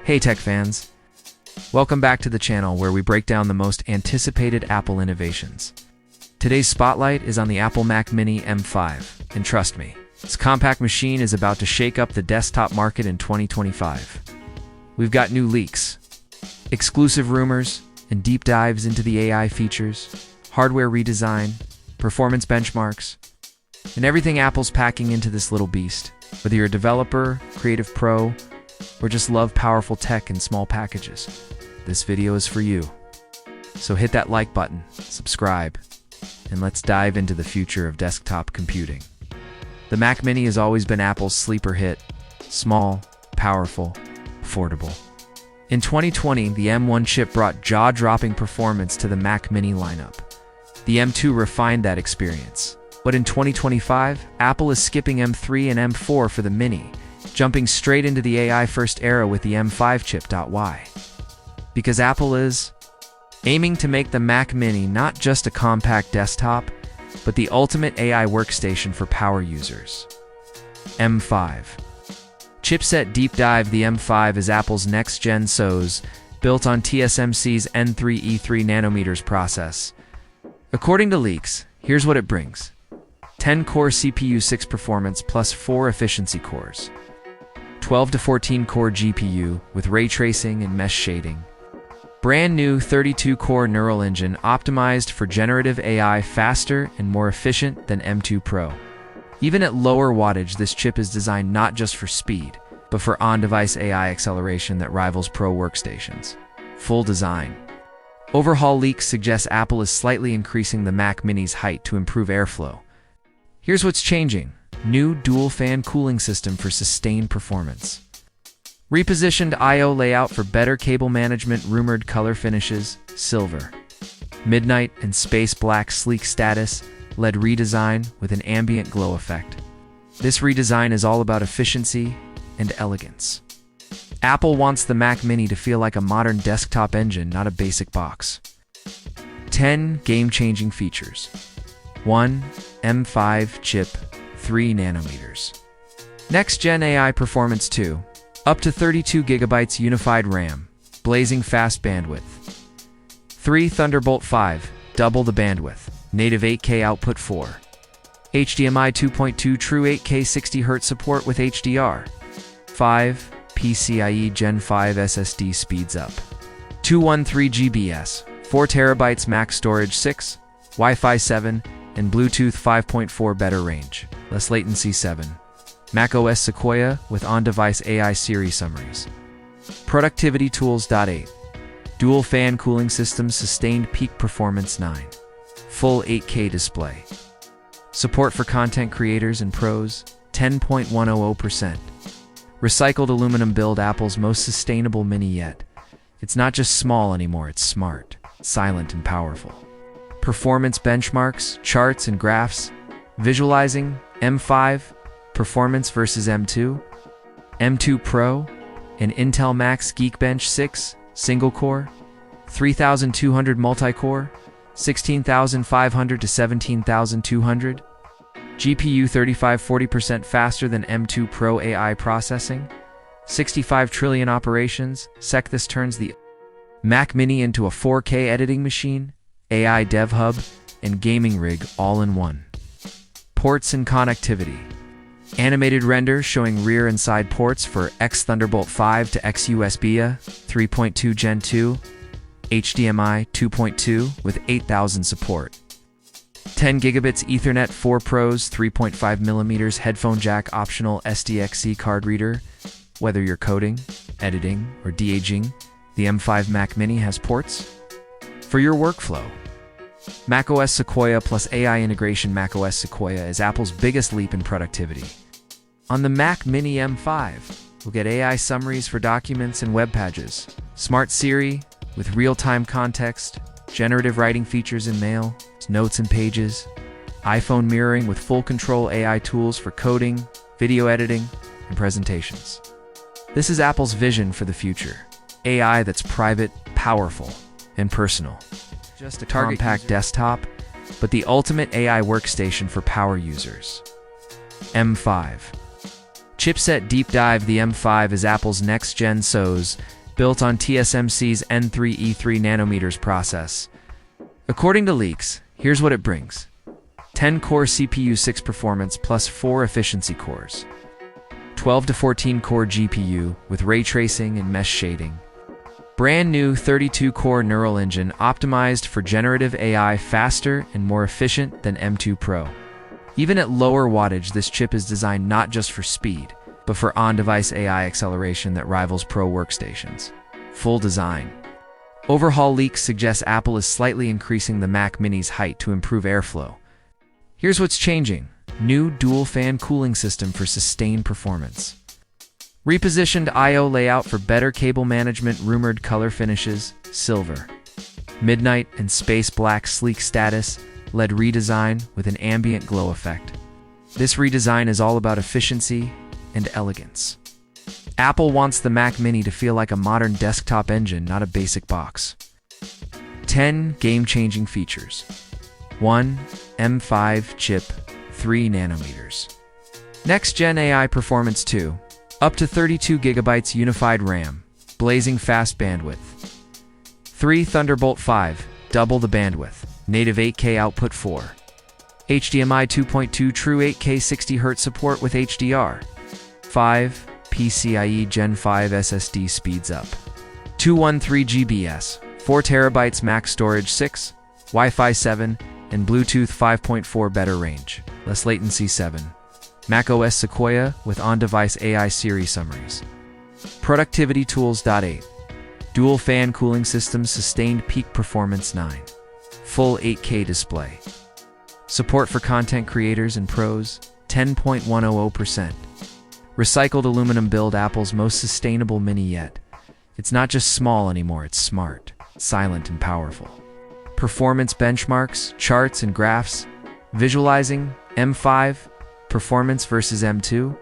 Hey tech fans! Welcome back to the channel where we break down the most anticipated Apple innovations. Today's spotlight is on the Apple Mac Mini M5, and trust me, this compact machine is about to shake up the desktop market in 2025. We've got new leaks, exclusive rumors, and deep dives into the AI features, hardware redesign, performance benchmarks, and everything Apple's packing into this little beast. Whether you're a developer, creative pro, or just love powerful tech in small packages, this video is for you. So hit that like button, subscribe, and let's dive into the future of desktop computing. The Mac Mini has always been Apple's sleeper hit: small, powerful, affordable. In 2020, the M1 chip brought jaw-dropping performance to the Mac Mini lineup. The M2 refined that experience. But in 2025, Apple is skipping M3 and M4 for the Mini, jumping straight into the AI-first era with the M5 chip. Why? Because Apple is aiming to make the Mac Mini not just a compact desktop, but the ultimate AI workstation for power users. M5. Chipset deep dive. The M5 is Apple's next-gen SoC, built on TSMC's N3 E3 nanometers process. According to leaks, here's what it brings: 10-core CPU 6 performance plus 4 efficiency cores, 12 to 14-core GPU with ray tracing and mesh shading, brand new 32-core neural engine optimized for generative AI, faster and more efficient than M2 Pro. Even at lower wattage, this chip is designed not just for speed, but for on-device AI acceleration that rivals Pro workstations. Full design. Overhaul leaks suggest Apple is slightly increasing the Mac Mini's height to improve airflow. Here's what's changing: new dual-fan cooling system for sustained performance, repositioned I/O layout for better cable management, rumored color finishes, silver, midnight, and space black sleek status, LED redesign with an ambient glow effect. This redesign is all about efficiency and elegance. Apple wants the Mac Mini to feel like a modern desktop engine, not a basic box. 10 game-changing features. 1. M5 chip, 3 nanometers. Next-gen AI performance. 2. Up to 32 gigabytes unified RAM, blazing fast bandwidth. 3. Thunderbolt 5, double the bandwidth, native 8K output. 4. HDMI 2.2 true 8K 60Hz support with HDR. 5. PCIe Gen 5 SSD speeds up. 213 GBs, 4 terabytes max storage. 6. Wi-Fi 7 and Bluetooth 5.4 better range, less latency. 7. macOS Sequoia with on-device AI Siri summaries. Productivity tools. 8. Dual fan cooling system, sustained peak performance. 9. Full 8K display. Support for content creators and pros, 10.100%. Recycled aluminum build, Apple's most sustainable Mini yet. It's not just small anymore, it's smart, silent, and powerful. Performance benchmarks, charts, and graphs, visualizing M5 performance versus M2, M2 Pro, and Intel Max Geekbench 6 single-core, 3200 multi-core, 16500 to 17200, GPU 35–40% faster than M2 Pro AI processing, 65 trillion operations sec. This turns the Mac Mini into a 4K editing machine, AI dev hub, and gaming rig all in one. Ports and connectivity. Animated render showing rear and side ports for X Thunderbolt 5 to X USB 3.2 Gen 2, HDMI 2.2 with 8000 support. 10 gigabits Ethernet 4 Pros, 3.5mm headphone jack, optional SDXC card reader. Whether you're coding, editing, or de-aging, the M5 Mac Mini has ports for your workflow. macOS Sequoia plus AI integration. macOS Sequoia is Apple's biggest leap in productivity. On the Mac Mini M5, we'll get AI summaries for documents and web pages, Smart Siri with real-time context, generative writing features in Mail, notes and pages, iPhone mirroring with full control AI tools for coding, video editing, and presentations. This is Apple's vision for the future: AI that's private, powerful, and personal. Just a compact desktop, but the ultimate AI workstation for power users. M5. Chipset deep dive: the M5 is Apple's next-gen SoC, built on TSMC's N3E3 nanometers process. According to leaks, here's what it brings: 10-core CPU 6 performance plus 4 efficiency cores, 12 to 14-core GPU with ray tracing and mesh shading, brand new 32-core neural engine optimized for generative AI, faster and more efficient than M2 Pro. Even at lower wattage, this chip is designed not just for speed, but for on-device AI acceleration that rivals Pro workstations. Full design. Overhaul leaks suggest Apple is slightly increasing the Mac Mini's height to improve airflow. Here's what's changing: new dual-fan cooling system for sustained performance. Repositioned I/O layout for better cable management. Rumored color finishes: silver, midnight, and space black. Sleek status: LED redesign with an ambient glow effect. This redesign is all about efficiency and elegance. Apple wants the Mac Mini to feel like a modern desktop engine, not a basic box. 10 game-changing features. 1. M5 chip, 3 nanometers. Next-gen AI performance. 2. Up to 32 gigabytes unified RAM, blazing fast bandwidth. 3. Thunderbolt 5, double the bandwidth, native 8K output. 4. HDMI 2.2 true 8K 60Hz support with HDR. 5. PCIe Gen 5 SSD speeds up. 213 GBs, 4 terabytes max storage. 6. Wi-Fi 7 and Bluetooth 5.4 better range, less latency. 7. macOS Sequoia with on-device AI Siri summaries. Productivity tools. 8. Dual fan cooling system, sustained peak performance. 9. Full 8K display. Support for content creators and pros, 10.100%. Recycled aluminum build, Apple's most sustainable Mini yet. It's not just small anymore, it's smart, silent, and powerful. Performance benchmarks, charts, and graphs. Visualizing M5 performance versus M2,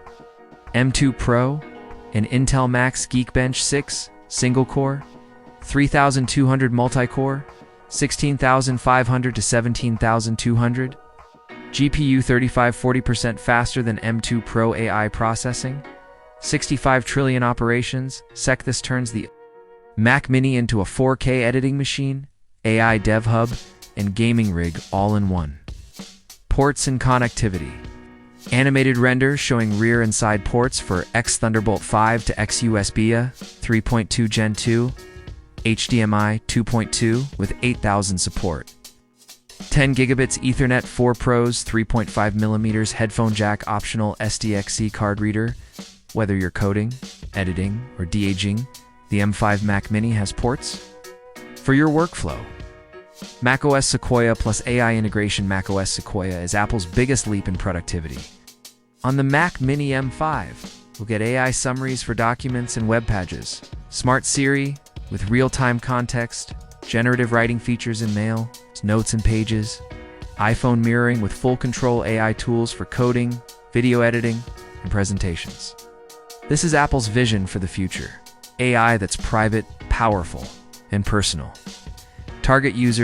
M2 Pro, and Intel Max Geekbench 6 single-core, 3200 multi-core, 16500 to 17200, GPU 35–40% faster than M2 Pro AI processing, 65 trillion operations. This turns the Mac Mini into a 4K editing machine, AI dev hub, and gaming rig all in one. Ports and connectivity. Animated render showing rear and side ports for X Thunderbolt 5 to X USB 3.2 Gen 2, HDMI 2.2 with 8000 support. 10 gigabits Ethernet 4 Pros, 3.5mm headphone jack, optional SDXC card reader. Whether you're coding, editing, or de-aging, the M5 Mac Mini has ports for your workflow. macOS Sequoia plus AI integration. macOS Sequoia is Apple's biggest leap in productivity. On the Mac Mini M5, we'll get AI summaries for documents and web pages, Smart Siri with real-time context, generative writing features in Mail, Notes and Pages, iPhone mirroring with full control AI tools for coding, video editing, and presentations. This is Apple's vision for the future: AI that's private, powerful, and personal. Target users